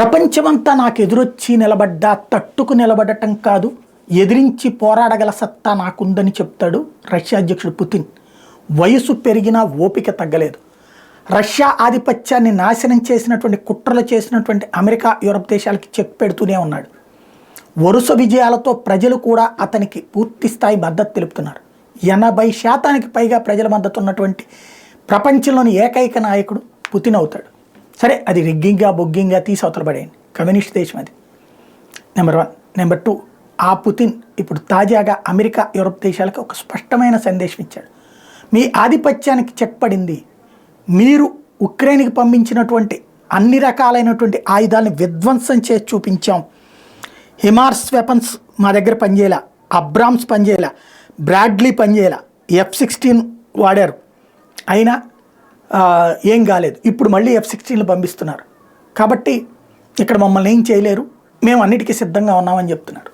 ప్రపంచమంతా నాకు ఎదురొచ్చి నిలబడ్డా తట్టుకు నిలబడటం కాదు, ఎదిరించి పోరాడగల సత్తా నాకుందని చెప్తాడు రష్యా అధ్యక్షుడు పుతిన్. వయసు పెరిగినా ఓపిక తగ్గలేదు. రష్యా ఆధిపత్యాన్ని నాశనం చేసినటువంటి కుట్రలు చేసినటువంటి అమెరికా, యూరప్ దేశాలకి చెక్ పెడుతూనే ఉన్నాడు. వరుస విజయాలతో ప్రజలు కూడా అతనికి పూర్తి స్థాయి మద్దతు తెలుపుతున్నారు. 80% పైగా ప్రజల మద్దతు ఉన్నటువంటి ప్రపంచంలోని ఏకైక నాయకుడు పుతిన్ అవుతాడు. సరే, అది రిగ్గింగ్గా బొగ్గింగ్గా తీసి అవతల పడేయండి, కమ్యూనిస్ట్ దేశం అది. నెంబర్ 1. నెంబర్ 2, ఆ పుతిన్ ఇప్పుడు తాజాగా అమెరికా, యూరప్ దేశాలకు ఒక స్పష్టమైన సందేశం ఇచ్చాడు. మీ ఆధిపత్యానికి చెక్ పడింది, మీరు ఉక్రెయిన్కి పంపించినటువంటి అన్ని రకాలైనటువంటి ఆయుధాలను విధ్వంసం చేసి చూపించాం. హిమార్స్ వెపన్స్ మా దగ్గర పనిచేయాల, అబ్రామ్స్ పనిచేయాల, బ్రాడ్లీ పనిచేయాల, F-16 వాడారు, అయినా ఏం కాలేదు. ఇప్పుడు మళ్ళీ F-16లు పంపిస్తున్నారు. కాబట్టి ఇక్కడ మమ్మల్ని ఏం చేయలేరు, మేము అన్నిటికీ సిద్ధంగా ఉన్నామని చెప్తున్నారు.